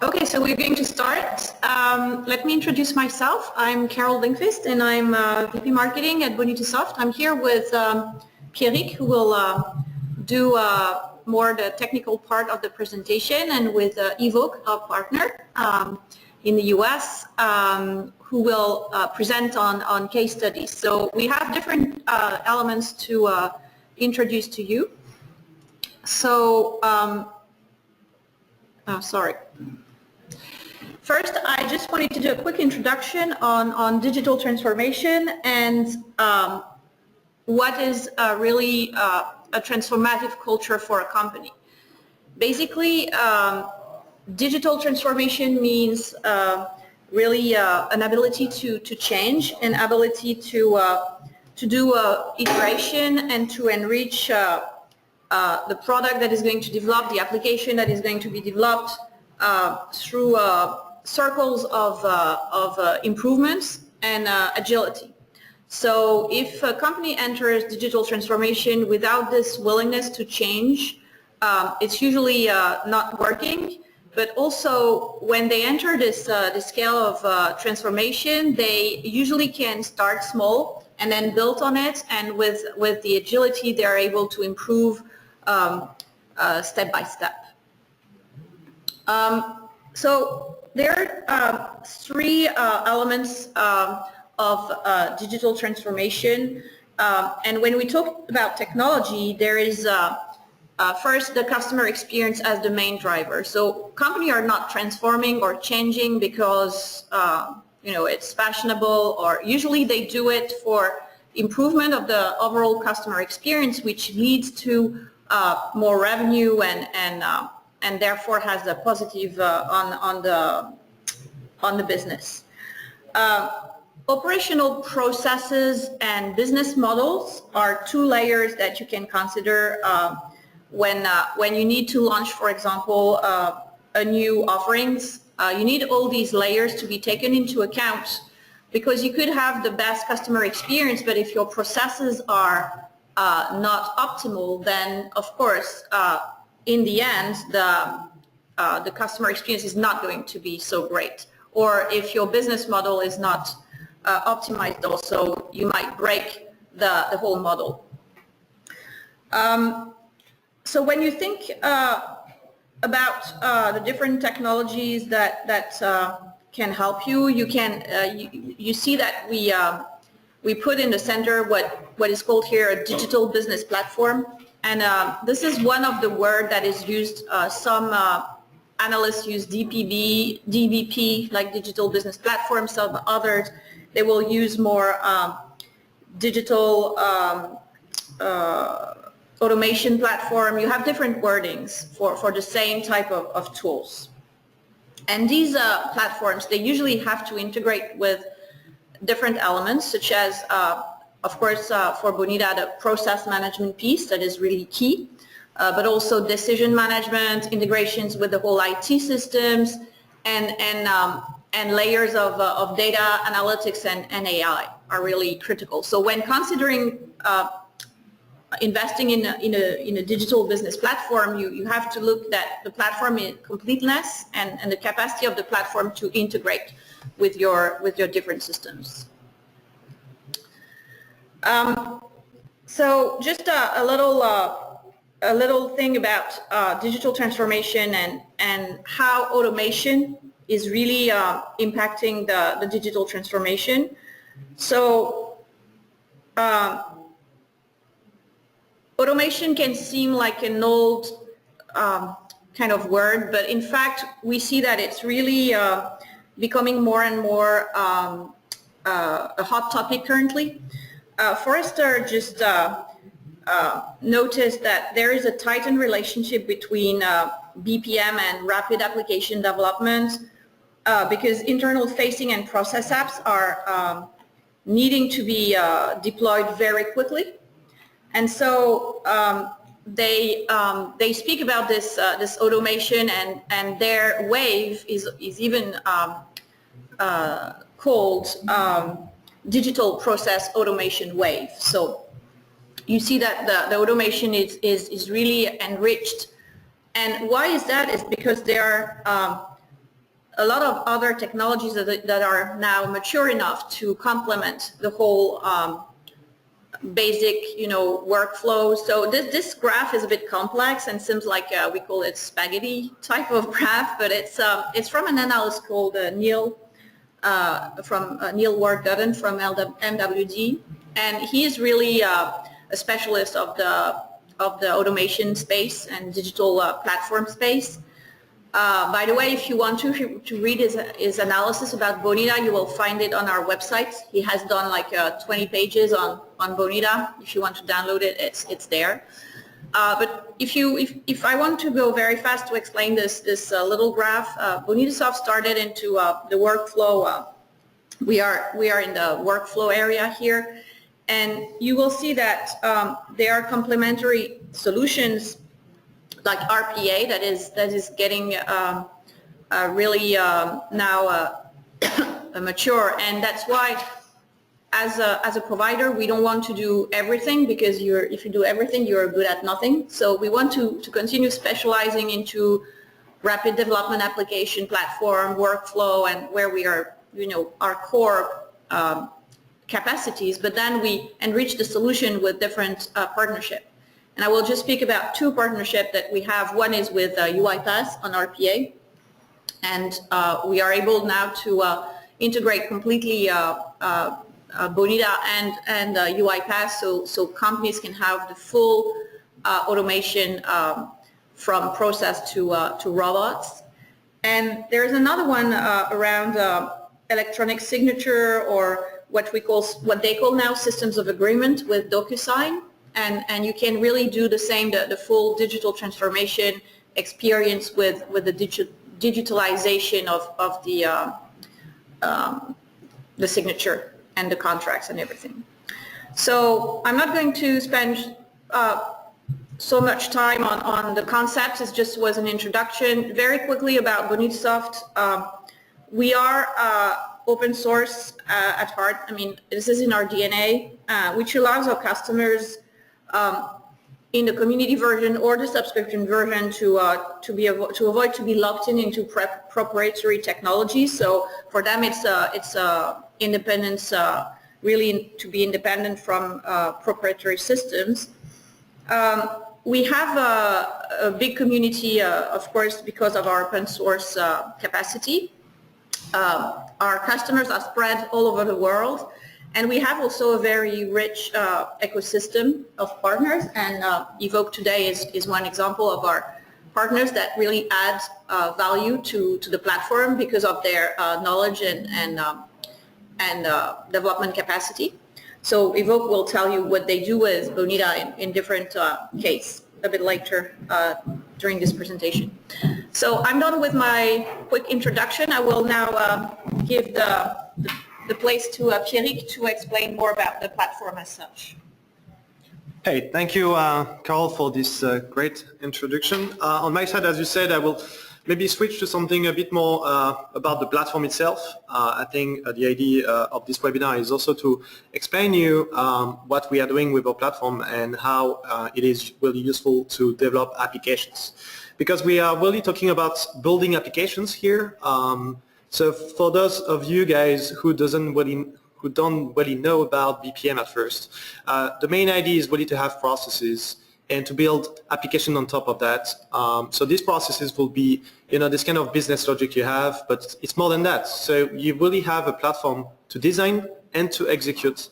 Okay, so we're going to start. Let me introduce myself. I'm Carol Lindqvist, and I'm VP Marketing at Bonitasoft. I'm here with Pierrick, who will do more the technical part of the presentation, and with Evoke, our partner in the US, who will present on case studies. So we have different elements to introduce to you. So, sorry. First, I just wanted to do a quick introduction on digital transformation and what is really a transformative culture for a company. Basically, digital transformation means really an ability to change, an ability to do iteration and to enrich the product that is going to develop, the application that is going to be developed through circles of improvements and agility. So if a company enters digital transformation without this willingness to change, it's usually not working. But also when they enter this scale of transformation, they usually can start small and then build on it, and with the agility they're able to improve step by step. So there are three elements of digital transformation, and when we talk about technology, there is first the customer experience as the main driver. So companies are not transforming or changing because it's fashionable, or usually they do it for improvement of the overall customer experience, which leads to more revenue and therefore has a positive on the business. Operational processes and business models are two layers that you can consider when you need to launch, for example, a new offerings. You need all these layers to be taken into account, because you could have the best customer experience, but if your processes are not optimal, then of course in the end the customer experience is not going to be so great. Or if your business model is not optimized also, you might break the whole model. So when you think about the different technologies that can help you, you see that we put in the center what is called here a digital business platform, and this is one of the words that is used. Some analysts use DBP, like digital business platform. Some others, they will use more digital automation platform. You have different wordings for the same type of tools. And these platforms, they usually have to integrate with different elements, such as, of course, for Bonita, the process management piece that is really key, but also decision management, integrations with the whole IT systems, and layers of data analytics and AI are really critical. So when considering investing in a digital business platform, you have to look at the platform in completeness and the capacity of the platform to integrate with your different systems. So just a little thing about digital transformation and how automation is really impacting the digital transformation. So automation can seem like an old kind of word, but in fact we see that it's really becoming more and more a hot topic currently. Forrester just noticed that there is a tightened relationship between BPM and rapid application development, because internal facing and process apps are needing to be deployed very quickly. And so they speak about this automation, and their wave is even called digital process automation wave. So you see that the automation is really enriched. And why is that? Is because there are a lot of other technologies that are now mature enough to complement the whole basic, workflow. So this graph is a bit complex and seems like we call it spaghetti type of graph, but it's from an analyst called Neil Ward-Dutton from MWD, and he is really a specialist of the automation space and digital platform space. By the way, if you want to read his analysis about Bonita, you will find it on our website. He has done like 20 pages on Bonita. If you want to download it, it's there. But if I want to go very fast to explain this little graph, Bonitasoft started into the workflow. We are in the workflow area here, and you will see that there are complementary solutions like RPA that is getting really now mature, and that's why as a provider we don't want to do everything, because if you do everything you're good at nothing. So we want to continue specializing into rapid development application platform workflow, and where we are our core capacities, but then we enrich the solution with different partnership. And I will just speak about two partnerships that we have. One is with UiPath on RPA, and we are able now to integrate completely Bonita and UiPath, so companies can have the full automation from process to robots. And there's another one around electronic signature, or what they call now systems of agreement with DocuSigne. And you can really do the same, the full digital transformation experience with the digitalization of the signature and the contracts and everything. So I'm not going to spend so much time on the concepts. It just was an introduction. Very quickly about Bonitasoft. We are open source at heart. I mean, this is in our DNA, which allows our customers in the community version or the subscription version to avoid to be locked into proprietary technology. So for them, it's independence, really to be independent from proprietary systems. We have a big community, of course, because of our open source capacity. Our customers are spread all over the world, and we have also a very rich ecosystem of partners, and Evoke today is one example of our partners that really add value to the platform because of their knowledge and development capacity. So Evoke will tell you what they do with Bonita in different case a bit later during this presentation. So I'm done with my quick introduction. I will now give the place to Pierrick to explain more about the platform as such. Hey, thank you, Carol, for this great introduction. On my side, as you said, I will maybe switch to something a bit more about the platform itself. I think the idea of this webinar is also to explain you what we are doing with our platform and how it is really useful to develop applications. Because we are really talking about building applications here. So for those of you guys who don't really know about BPM at first, the main idea is really to have processes and to build application on top of that. So these processes will be, this kind of business logic you have, but it's more than that. So you really have a platform to design and to execute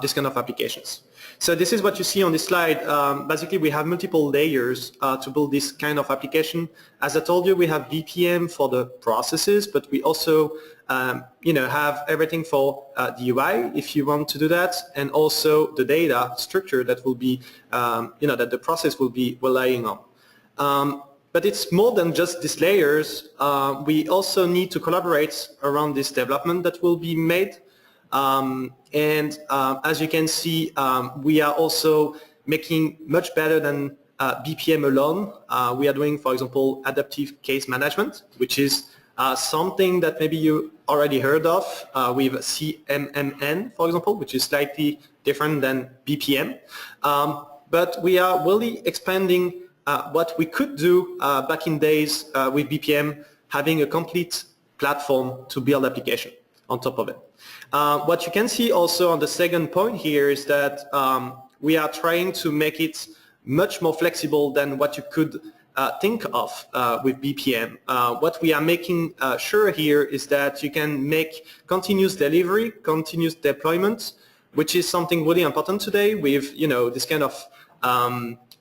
this kind of applications. So this is what you see on this slide. Basically, we have multiple layers to build this kind of application. As I told you, we have BPM for the processes, but we also have everything for the UI if you want to do that, and also the data structure that will be, that the process will be relying on. But it's more than just these layers. We also need to collaborate around this development that will be made. As you can see, we are also making much better than BPM alone. We are doing, for example, adaptive case management, which is something that maybe you already heard of with CMMN, for example, which is slightly different than BPM. But we are really expanding what we could do back in days with BPM, having a complete platform to build application on top of it. What you can see also on the second point here is that we are trying to make it much more flexible than what you could think of with BPM. What we are making sure here is that you can make continuous delivery, continuous deployment, which is something really important today with, you know, this kind of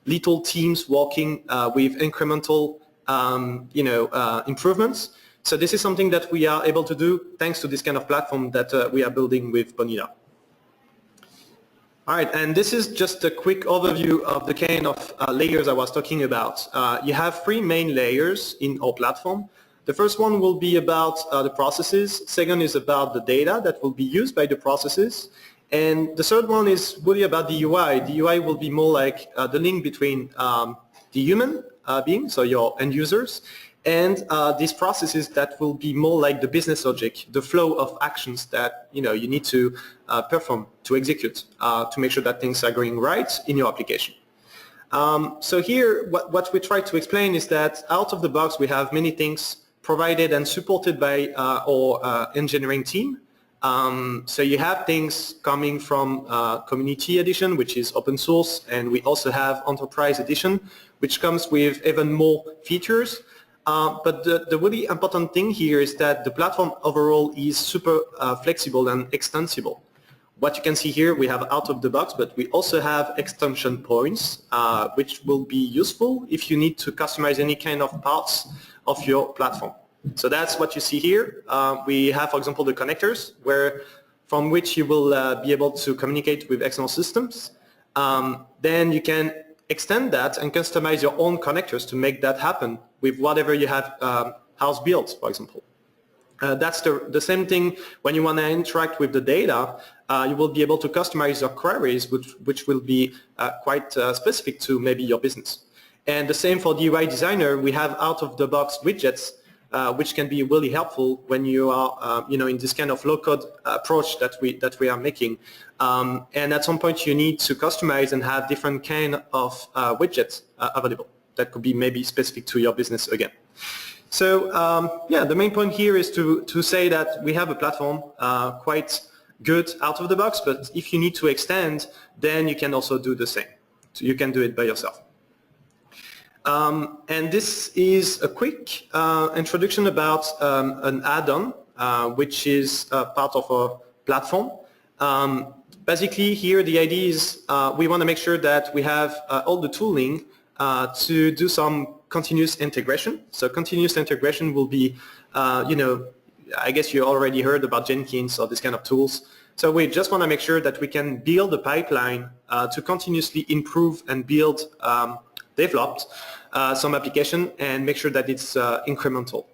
little teams working with incremental, improvements. So this is something that we are able to do thanks to this kind of platform that we are building with Bonita. All right, and this is just a quick overview of the kind of layers I was talking about. You have three main layers in our platform. The first one will be about the processes. Second is about the data that will be used by the processes. And the third one is really about the UI. The UI will be more like the link between the human being, so your end users, and these processes that will be more like the business logic, the flow of actions that you need to perform, to execute, to make sure that things are going right in your application. So here, what we try to explain is that out of the box, we have many things provided and supported by our engineering team. So you have things coming from Community Edition, which is open source, and we also have Enterprise Edition, which comes with even more features. But the really important thing here is that the platform overall is super flexible and extensible. What you can see here, we have out of the box, but we also have extension points, which will be useful if you need to customize any kind of parts of your platform. So that's what you see here. We have, for example, the connectors, from which you will be able to communicate with external systems. Then you can extend that and customize your own connectors to make that happen with whatever you have house built, for example. That's the same thing when you want to interact with the data. You will be able to customize your queries, which will be quite specific to maybe your business. And the same for the UI designer. We have out-of-the-box widgets, which can be really helpful when you are, in this kind of low-code approach that we are making. And at some point, you need to customize and have different kind of widgets available that could be maybe specific to your business again. So the main point here is to say that we have a platform quite good out of the box, but if you need to extend, then you can also do the same. So you can do it by yourself. And this is a quick introduction about an add-on, which is part of our platform. Basically, here the idea is we want to make sure that we have all the tooling to do some continuous integration. So continuous integration will be, I guess you already heard about Jenkins or this kind of tools. So we just want to make sure that we can build a pipeline to continuously improve and build, develop some application and make sure that it's incremental.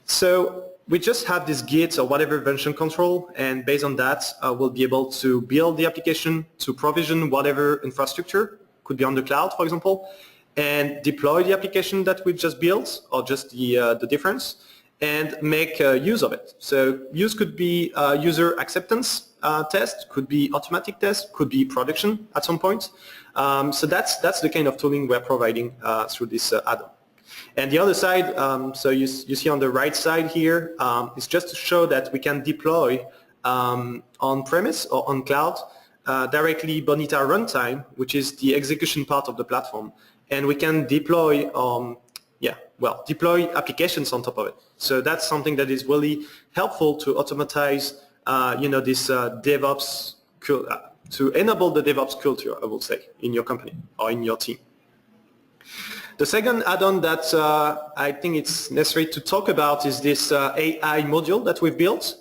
So we just have this Git or whatever version control, and based on that, we'll be able to build the application, to provision whatever infrastructure, could be on the cloud, for example, and deploy the application that we just built, or just the difference, and make use of it. So use could be user acceptance test, could be automatic test, could be production at some point. So that's the kind of tooling we're providing through this add-on. And the other side, so you see on the right side here, is just to show that we can deploy on-premise or on cloud directly Bonita Runtime, which is the execution part of the platform. And we can deploy, deploy applications on top of it. So that's something that is really helpful to automatize, this DevOps, to enable the DevOps culture, I will say, in your company or in your team. The second add-on that I think it's necessary to talk about is this AI module that we've built.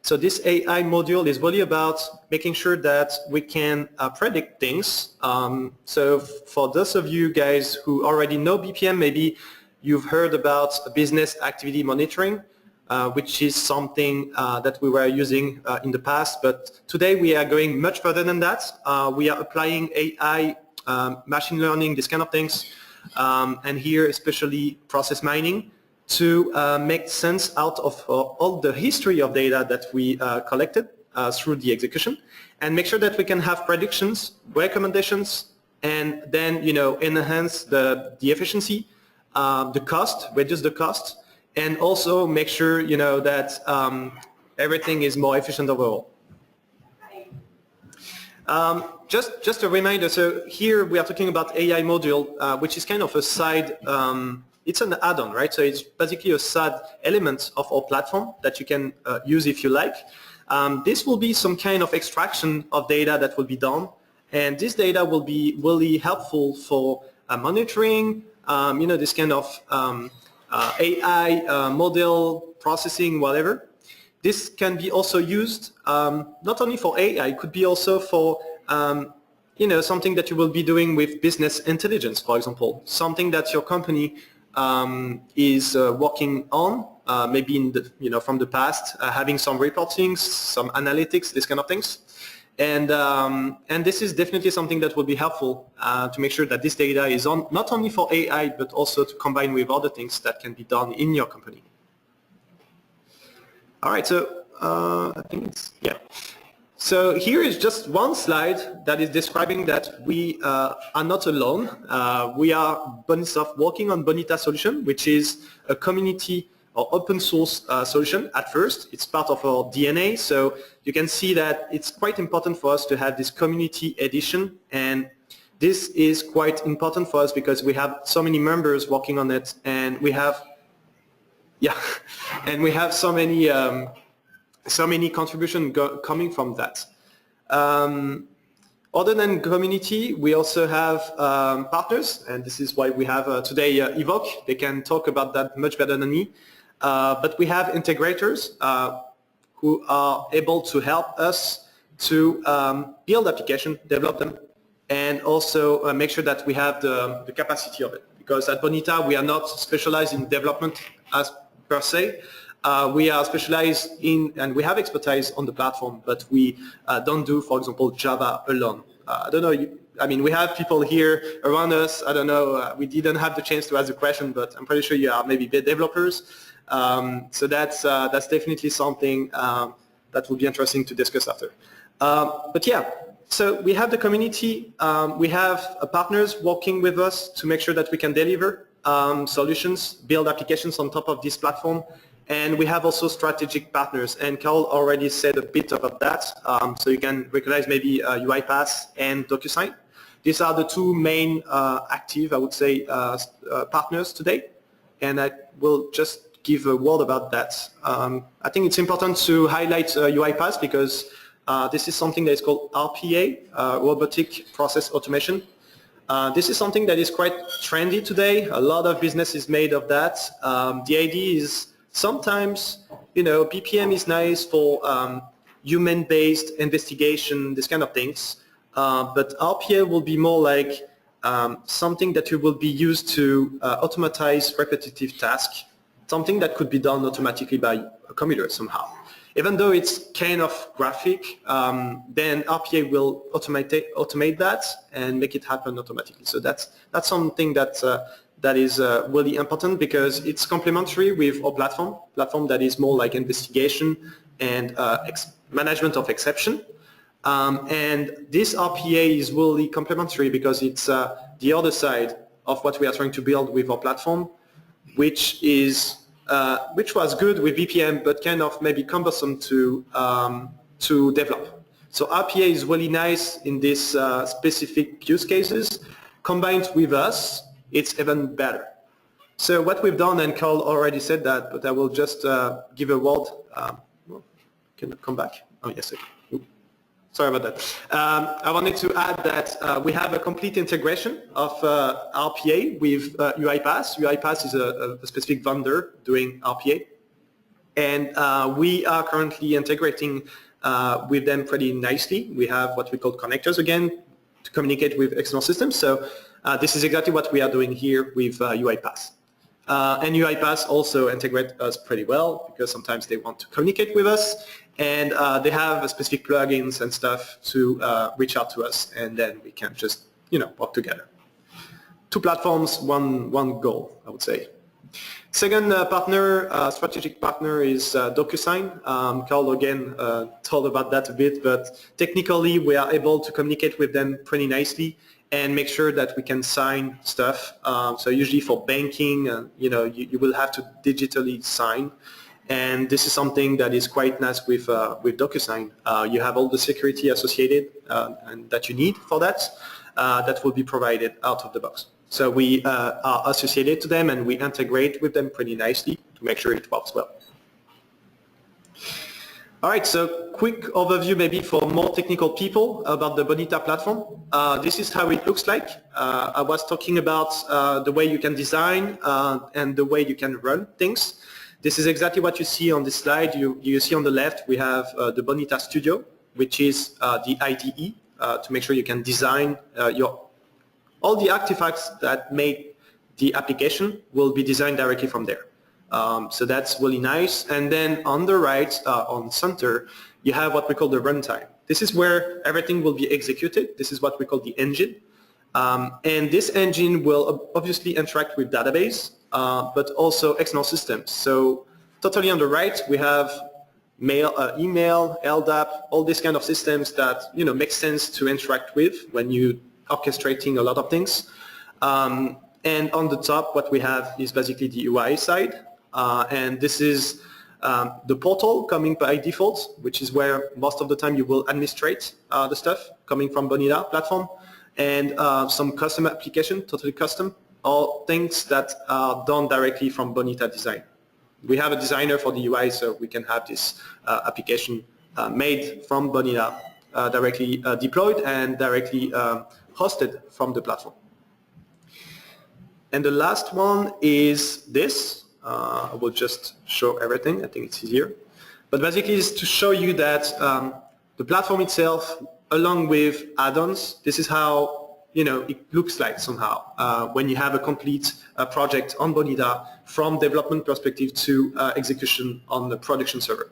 So this AI module is really about making sure that we can predict things. So for those of you guys who already know BPM, maybe you've heard about business activity monitoring, which is something that we were using in the past. But today we are going much further than that. We are applying AI, machine learning, these kind of things, and here especially process mining, to make sense out of all the history of data that we collected through the execution, and make sure that we can have predictions, recommendations, and then enhance the efficiency, the cost, reduce the cost, and also make sure, you know, that everything is more efficient overall. Just a reminder, so here we are talking about AI module, which is kind of a side, it's an add-on, right? So it's basically a side element of our platform that you can use if you like. This will be some kind of extraction of data that will be done, and this data will be really helpful for monitoring, you know, this kind of AI model processing, whatever. This can be also used not only for AI, it could be also for you know, something that you will be doing with business intelligence, for example, something that your company is working on, maybe in the, you know, from the past, having some reporting, some analytics, this kind of things. And this is definitely something that will be helpful to make sure that this data is on not only for AI, but also to combine with other things that can be done in your company. All right, so I think it's, yeah. So here is just one slide that is describing that we are not alone. We are Bonitasoft working on Bonita solution, which is a community or open source solution at first. It's part of our DNA. So you can see that it's quite important for us to have this community edition. And this is quite important for us because we have so many members working on it, and we have, yeah, and we have so many contributions coming from that. Other than community, we also have partners, and this is why we have today Evoke. They can talk about that much better than me. But we have integrators who are able to help us to build applications, develop them, and also make sure that we have the capacity of it. Because at Bonita, we are not specialized in development as per se. We are specialized in, and we have expertise on the platform, but we don't do, for example, Java alone. I don't know, I mean, we have people here around us. I don't know, we didn't have the chance to ask the question, but I'm pretty sure you are maybe developers. So that's definitely something that will be interesting to discuss after. But yeah, so we have the community. We have partners working with us to make sure that we can deliver solutions, build applications on top of this platform. And we have also strategic partners, and Carol already said a bit about that. So you can recognize maybe UiPath and DocuSigne. These are the two main active, I would say, partners today. And I will just give a word about that. I think it's important to highlight UiPath because this is something that is called RPA, Robotic Process Automation. This is something that is quite trendy today. A lot of business is made of that. The idea is sometimes, you know, BPM is nice for human-based investigation, this kind of things. But RPA will be more like something that you will be used to automatize repetitive tasks, something that could be done automatically by a computer somehow. Even though it's kind of graphic, then RPA will automate that and make it happen automatically. So that's something that is really important because it's complementary with our platform that is more like investigation and management of exception. And this RPA is really complementary because it's the other side of what we are trying to build with our platform, which was good with BPM, but kind of maybe cumbersome to develop. So RPA is really nice in these specific use cases. Combined with us, it's even better. So what we've done, and Carl already said that, but I will just give a word. Can I come back? Oh, yes, okay. Sorry about that. I wanted to add that we have a complete integration of RPA with UiPath. UiPath is a specific vendor doing RPA. And we are currently integrating with them pretty nicely. We have what we call connectors again to communicate with external systems. So this is exactly what we are doing here with UiPath. And UiPath also integrate us pretty well because sometimes they want to communicate with us, and they have specific plugins and stuff to reach out to us, and then we can just, you know, work together. Two platforms, one goal, I would say. Second strategic partner is DocuSign. Carl again told about that a bit, but technically we are able to communicate with them pretty nicely, and make sure that we can sign stuff. So usually for banking, you will have to digitally sign. And this is something that is quite nice with DocuSign. You have all the security associated and that you need for that. That will be provided out of the box. So we are associated to them and we integrate with them pretty nicely to make sure it works well. All right, so quick overview maybe for more technical people about the Bonita platform. This is how it looks like. I was talking about the way you can design and the way you can run things. This is exactly what you see on this slide. You see on the left we have the Bonita Studio, which is the IDE to make sure you can design all the artifacts that make the application will be designed directly from there. So that's really nice. And then on the right, on center, you have what we call the runtime. This is where everything will be executed. This is what we call the engine. And this engine will obviously interact with database, but also external systems. So totally on the right, we have email, LDAP, all these kind of systems that make sense to interact with when you orchestrating a lot of things. And on the top, what we have is basically the UI side. And this is the portal coming by default, which is where most of the time you will administrate the stuff coming from Bonita Platform, and some custom application, totally custom, all things that are done directly from Bonita Design. We have a designer for the UI, so we can have this application made from Bonita, directly deployed and directly hosted from the platform. And the last one is this. I will just show everything. I think it's easier. But basically it's to show you that the platform itself, along with add-ons, this is how it looks like somehow when you have a complete project on Bonita from development perspective to execution on the production server.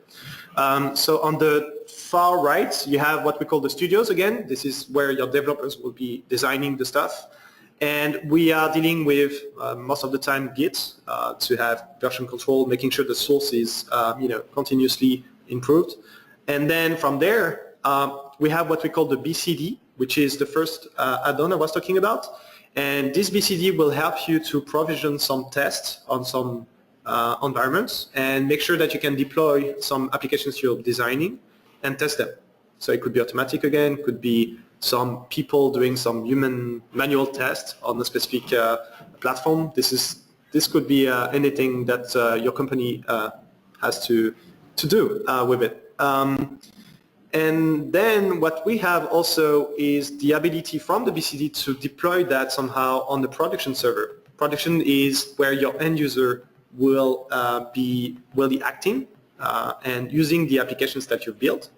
So on the far right, you have what we call the studios again. This is where your developers will be designing the stuff. And we are dealing with, most of the time, Git to have version control, making sure the source is continuously improved. And then from there, we have what we call the BCD, which is the first add-on I was talking about. And this BCD will help you to provision some tests on some environments and make sure that you can deploy some applications you're designing and test them. So it could be automatic again, could be some people doing some human manual tests on a specific platform. This could be anything that your company has to do with it. And then what we have also is the ability from the BCD to deploy that somehow on the production server. Production is where your end user will be acting and using the applications that you've built.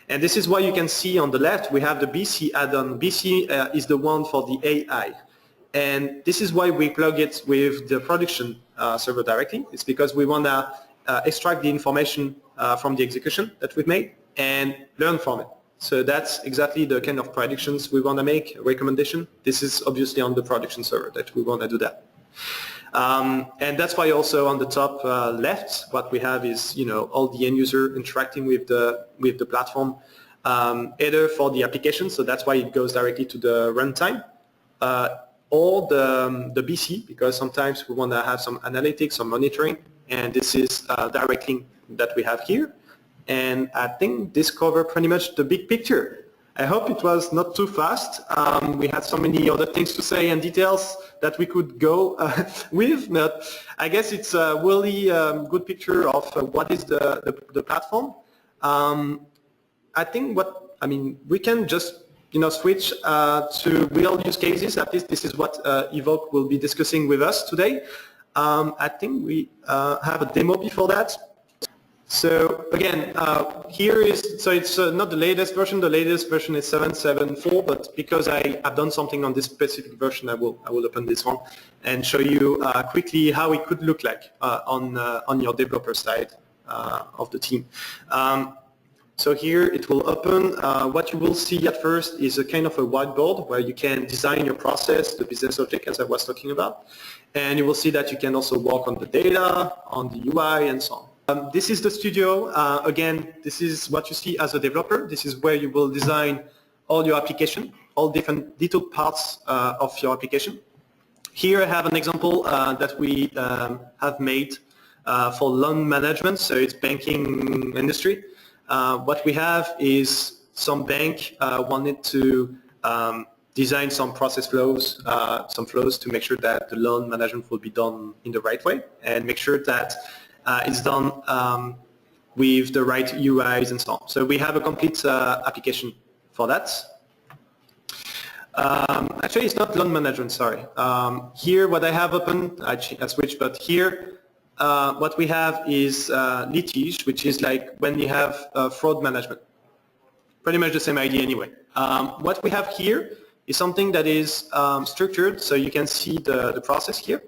And this is why you can see on the left, we have the BC add-on. BC is the one for the AI. And this is why we plug it with the production server directly. It's because we want to extract the information from the execution that we've made and learn from it. So that's exactly the kind of predictions we want to make, recommendation. This is obviously on the production server that we want to do that. And that's why also on the top left, what we have is all the end user interacting with the platform, either for the application, so that's why it goes directly to the runtime, or the BC, because sometimes we want to have some analytics, some monitoring, and this is direct link that we have here. And I think this covers pretty much the big picture. I hope it was not too fast. We had so many other things to say and details that we could go with, but I guess it's a really good picture of what is the platform. I think we can just switch to real use cases. At least this is what Evoke will be discussing with us today. I think we have a demo before that. So again, it's not the latest version. The latest version is 7.7.4, but because I have done something on this specific version, I will open this one and show you quickly how it could look like on your developer side of the team. So here it will open. What you will see at first is a kind of a whiteboard where you can design your process, the business object as I was talking about, and you will see that you can also work on the data, on the UI, and so on. This is the studio. Again, this is what you see as a developer. This is where you will design all your application. all different detailed parts of your application. Here I have an example that we have made for loan management, so it's banking industry. What we have is some bank wanted to design some process flows, some flows to make sure that the loan management will be done in the right way and make sure that it's done with the right UIs and so on. So we have a complete application for that. Actually, it's not loan management, sorry. Here, what I have open, I switched, but here, what we have is litige, which is like when you have fraud management. Pretty much the same idea anyway. What we have here is something that is structured, so you can see the process here.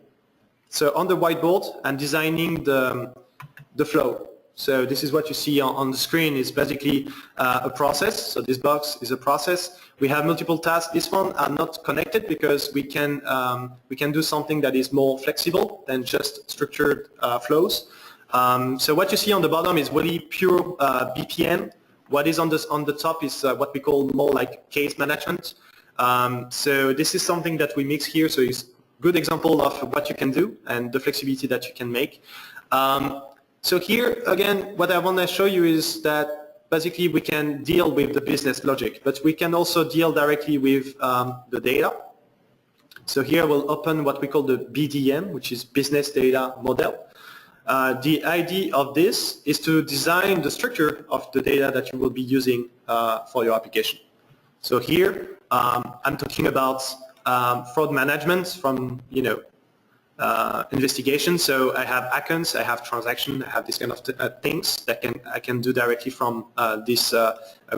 So on the whiteboard, I'm designing the flow. So this is what you see on the screen is basically a process. So this box is a process. We have multiple tasks. This one are not connected because we can do something that is more flexible than just structured flows. So what you see on the bottom is really pure BPM. What is on the top is what we call more like case management. So this is something that we mix here. So it's a good example of what you can do and the flexibility that you can make. So here, again, what I want to show you is that basically we can deal with the business logic, but we can also deal directly with the data. So here we'll open what we call the BDM, which is Business Data Model. The idea of this is to design the structure of the data that you will be using for your application. So here, I'm talking about fraud management from, investigation. So I have accounts, I have transactions, I have this kind of things that I can do directly from this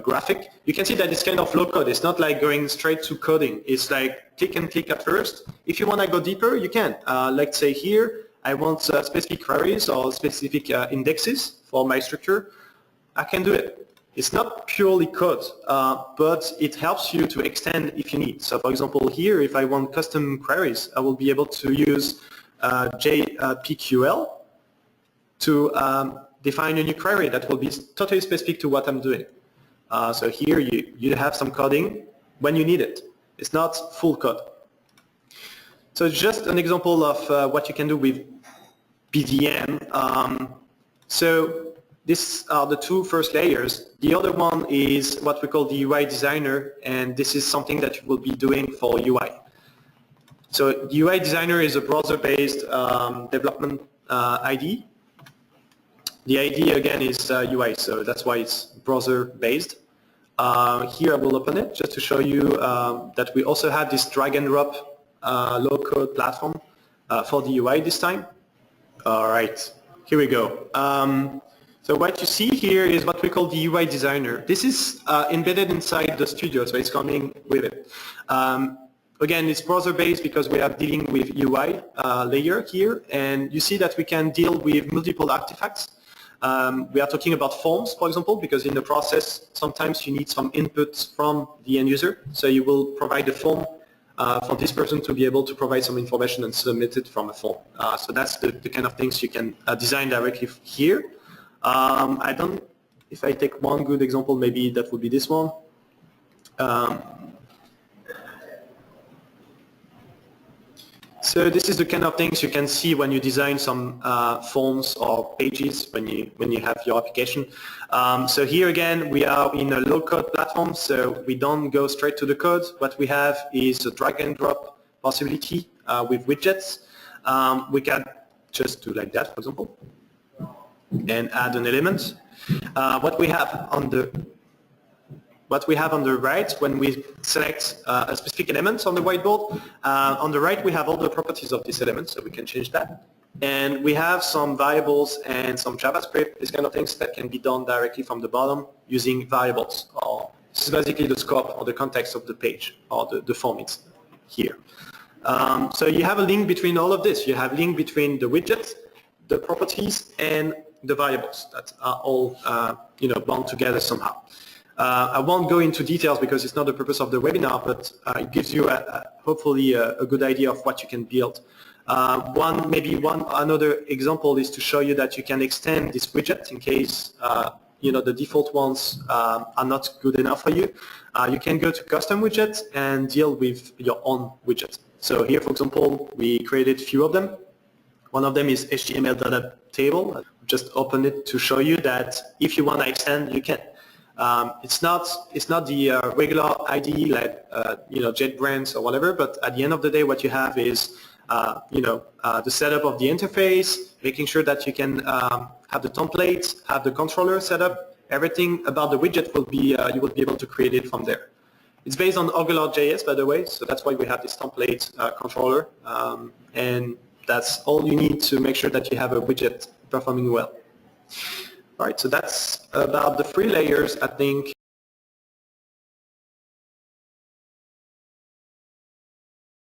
graphic. You can see that it's kind of low code. It's not like going straight to coding. It's like click and click at first. If you want to go deeper, you can. Let's say here, I want specific queries or specific indexes for my structure. I can do it. It's not purely code, but it helps you to extend if you need. So for example, here, if I want custom queries, I will be able to use JPQL to define a new query that will be totally specific to what I'm doing. So here you have some coding when you need it. It's not full code. So just an example of what you can do with BDM. So these are the two first layers. The other one is what we call the UI designer, and this is something that you will be doing for UI. So the UI designer is a browser-based development IDE. The idea again is UI, so that's why it's browser-based. Here I will open it just to show you that we also have this drag and drop low-code platform for the UI this time. All right, here we go. So what you see here is what we call the UI designer. This is embedded inside the studio, so it's coming with it. Again, it's browser-based because we are dealing with UI layer here, and you see that we can deal with multiple artifacts. We are talking about forms, for example, because in the process, sometimes you need some inputs from the end user. So you will provide a form for this person to be able to provide some information and submit it from a form. So that's the kind of things you can design directly here. If I take one good example, maybe that would be this one. So this is the kind of things you can see when you design some forms or pages when you have your application. So here again, we are in a low-code platform, so we don't go straight to the code. What we have is a drag and drop possibility with widgets. We can just do like that, for example, and add an element. What we have on the right, when we select a specific element on the whiteboard, on the right we have all the properties of this element, so we can change that. And we have some variables and some JavaScript, these kind of things that can be done directly from the bottom using variables. This is basically the scope or the context of the page or the form it's here. So you have a link between all of this. You have a link between the widgets, the properties, and the variables that are all bound together somehow. I won't go into details because it's not the purpose of the webinar, but it gives you hopefully a good idea of what you can build. Another example is to show you that you can extend this widget in case the default ones are not good enough for you, you can go to custom widgets and deal with your own widget. So here, for example, we created a few of them. One of them is HTML data table. Just open it to show you that if you want to extend, you can. It's not the regular IDE like JetBrains or whatever, but at the end of the day, what you have is the setup of the interface, making sure that you can have the templates, have the controller set up. Everything about the widget will be you will be able to create it from there. It's based on Angular.js, by the way, so that's why we have this template controller, and that's all you need to make sure that you have a widget performing well. All right, so that's about the 3 layers, I think.